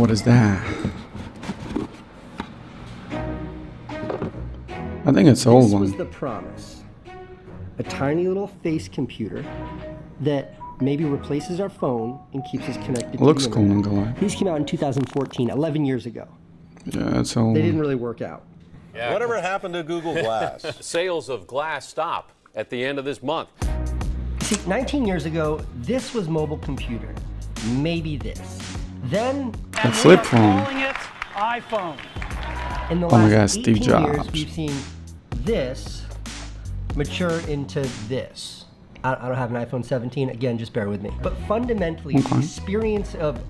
What is that? I think it's old one. This was the promise. A tiny little face computer that maybe replaces our phone and keeps us connected Looks to the cool, internet. Nikolai. These came out in 2014, 11 years ago. Yeah, it's old. They didn't really work out. Yeah. Whatever happened to Google Glass? Sales of Glass stop at the end of this month. See, 19 years ago, this was mobile computer. Maybe this. Then, A flip phone. Calling it iPhone. in the Oh my last God, Steve 18 Jobs. years, we've seen this mature into this. I don't have an iPhone 17, again, just bear with me. But fundamentally, the experience of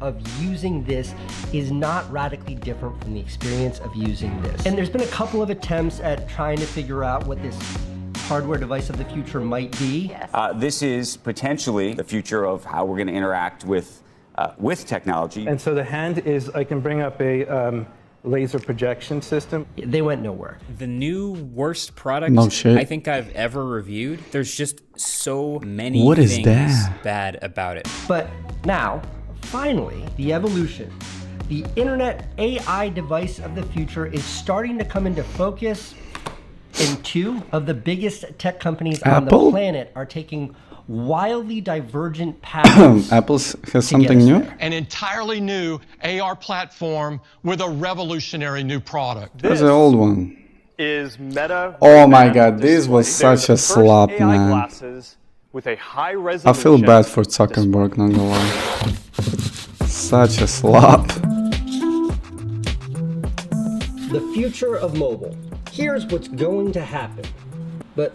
using this is not radically different from the experience of using this. And there's been a couple of attempts at trying to figure out what this hardware device of the future might be. This is potentially the future of how we're going to interact with technology. And so the hand is, I can bring up a laser projection system. They went nowhere. The new worst product I think I've ever reviewed. There's just so many things bad about it. But now, finally, the evolution, the internet AI device of the future is starting to come into focus, and two of the biggest tech companies on the planet are taking wildly divergent paths. Apple has something new? An entirely new AR platform with a revolutionary new product. That's the old one. Is Meta? Oh my God, this was such a slop, man. Glasses with a high I resolution. feel bad for Zuckerberg, not gonna lie. Such a slop. The future of mobile. Here's what's going to happen. But,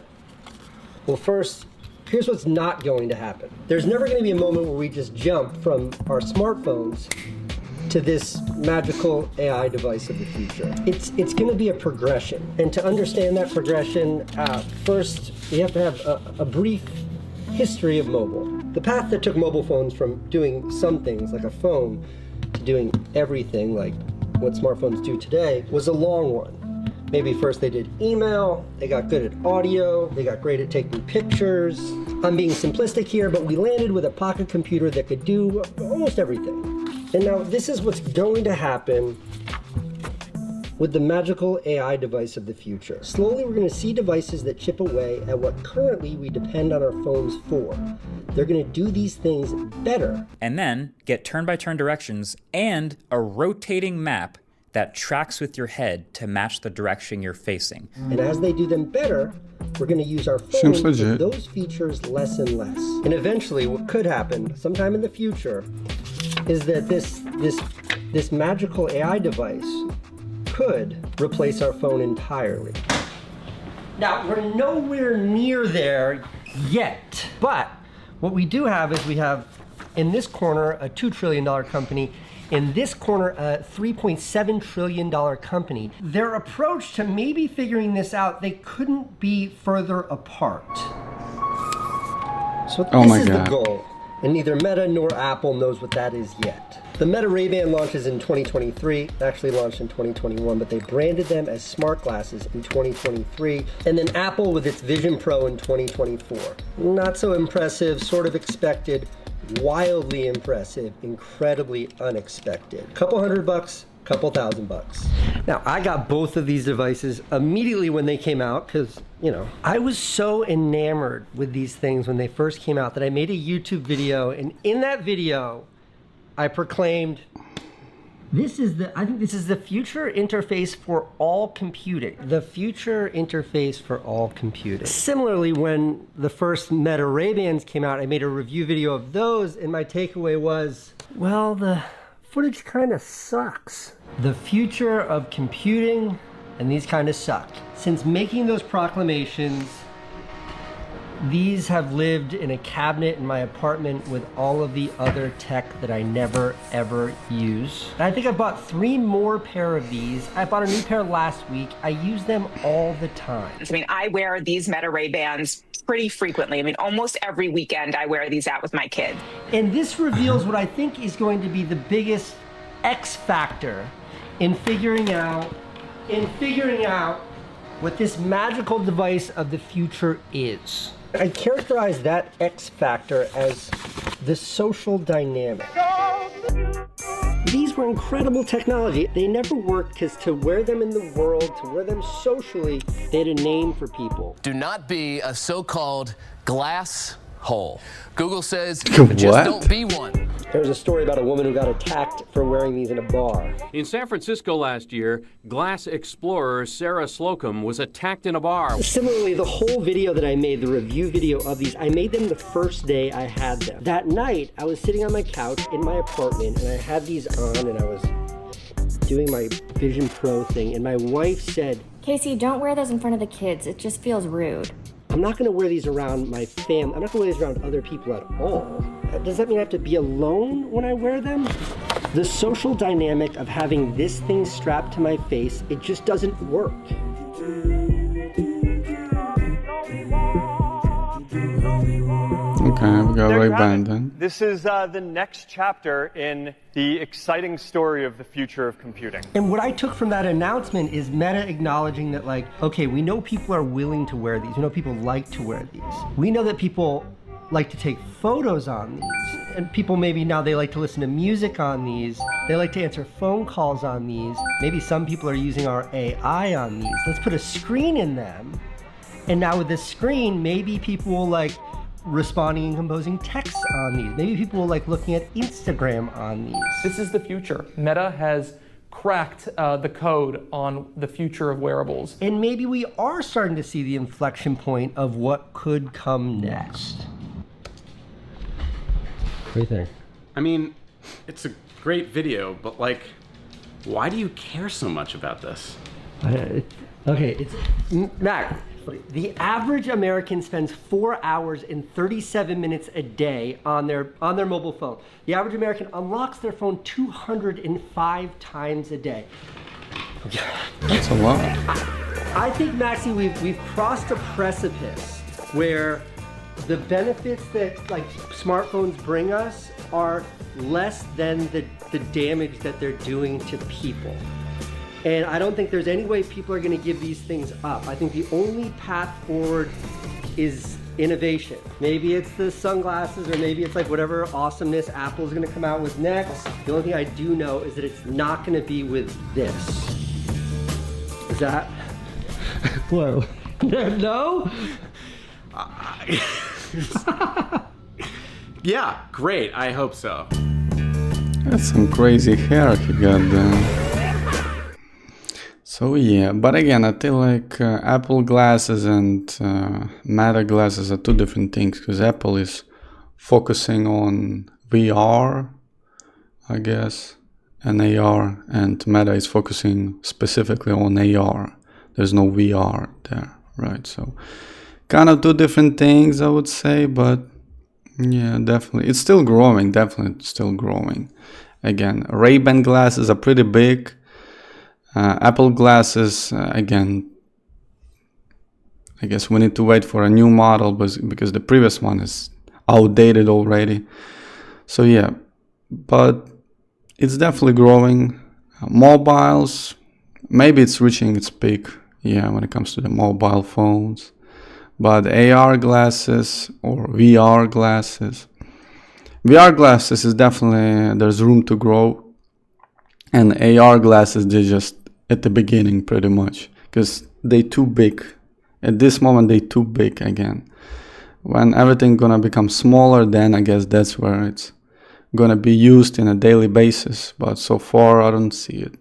well, first, here's what's not going to happen. There's never going to be a moment where we just jump from our smartphones to this magical AI device of the future. It's going to be a progression. And to understand that progression, first, we have to have a brief history of mobile. The path that took mobile phones from doing some things, like a phone, to doing everything, like what smartphones do today, was a long one. Maybe first they did email, they got good at audio, they got great at taking pictures. I'm being simplistic here, but we landed with a pocket computer that could do almost everything. And now this is what's going to happen with the magical AI device of the future. Slowly, we're going to see devices that chip away at what currently we depend on our phones for. They're going to do these things better. And then get turn-by-turn directions and a rotating map that tracks with your head to match the direction you're facing. And as they do them better, we're going to use our phones with those features less and less. And eventually, what could happen sometime in the future is that this magical AI device could replace our phone entirely. Now, we're nowhere near there yet, but what we do have is we have in this corner a $2 trillion company, in this corner a $3.7 trillion company. Their approach to maybe figuring this out, they couldn't be further apart. So this is the goal, and neither Meta nor Apple knows what that is yet. The Meta Ray-Ban launches in 2023, actually launched in 2021, but they branded them as smart glasses in 2023. And then Apple with its Vision Pro in 2024. Not so impressive, sort of expected, wildly impressive, incredibly unexpected. Couple $100, couple $1,000. Now, I got both of these devices immediately when they came out because, you know, I was so enamored with these things when they first came out that I made a YouTube video, and in that video, I proclaimed, I think this is the future interface for all computing. The future interface for all computing. Similarly, when the first Meta Ray-Bans came out, I made a review video of those, and my takeaway was, well, the footage kind of sucks. The future of computing, and these kind of suck. Since making those proclamations, these have lived in a cabinet in my apartment with all of the other tech that I never ever use. And I think I bought 3 more pair of these. I bought a new pair last week. I use them all the time. I mean, I wear these Meta Ray-Bans pretty frequently. I mean, almost every weekend I wear these out with my kid. And this reveals what I think is going to be the biggest X factor in figuring out what this magical device of the future is. I characterize that X factor as the social dynamic. these were incredible technology. They never worked because to wear them in the world, to wear them socially, they had a name for people. Do not be a so-called glass hole. Google says What? just don't be one. There was a story about a woman who got attacked for wearing these in a bar. In San Francisco last year, glass explorer Sarah Slocum was attacked in a bar. Similarly, the whole video that I made, the review video of these, I made them the first day I had them. That night, I was sitting on my couch in my apartment and I had these on and I was doing my Vision Pro thing and my wife said, Casey, don't wear those in front of the kids. It just feels rude. I'm not going to wear these around my family. I'm not going to wear these around other people at all. Does that mean I have to be alone when I wear them? The social dynamic of having this thing strapped to my face, it just doesn't work. Okay, we got There you have Ray-Ban it. then. This is the next chapter in the exciting story of the future of computing. And what I took from that announcement is Meta acknowledging that, like, okay, we know people are willing to wear these. We know people like to wear these. We know that people like to take photos on these. And people maybe now they like to listen to music on these. They like to answer phone calls on these. Maybe some people are using our AI on these. Let's put a screen in them. And now with this screen, maybe people will like responding and composing texts on these. Maybe people will like looking at Instagram on these. This is the future. Meta has cracked the code on the future of wearables. And maybe we are starting to see the inflection point of what could come next. What do you think? I mean, it's a great video, but like, why do you care so much about this? Okay, it's Mac. The average American spends 4 hours and 37 minutes a day on their mobile phone. The average American unlocks their phone 205 times a day. That's a lot. I think, Maxie, we've crossed a precipice where the benefits that like smartphones bring us are less than the damage that they're doing to people. And I don't think there's any way people are going to give these things up. I think the only path forward is innovation. Maybe it's the sunglasses, or maybe it's like whatever awesomeness Apple's going to come out with next. The only thing I do know is that it's not going to be with this. Is that? Whoa. No? Yeah, great. I hope so. That's some crazy hair he got there. So yeah, but again, I feel like Apple glasses and Meta glasses are two different things, because Apple is focusing on VR, I guess, and AR, and Meta is focusing specifically on AR. There's no VR there, right? So kind of two different things, I would say, but yeah, definitely. It's still growing, definitely still growing. Again, Ray-Ban glasses are pretty big. Apple glasses, again, I guess we need to wait for a new model because the previous one is outdated already. So yeah, but it's definitely growing. Mobiles, maybe it's reaching its peak, yeah, when it comes to the mobile phones. But AR glasses or VR glasses is definitely, there's room to grow. And AR glasses, they're just at the beginning pretty much, because they're too big. At this moment, they're too big again. When everything gonna become smaller, then I guess that's where it's gonna be used in a daily basis. But so far, I don't see it.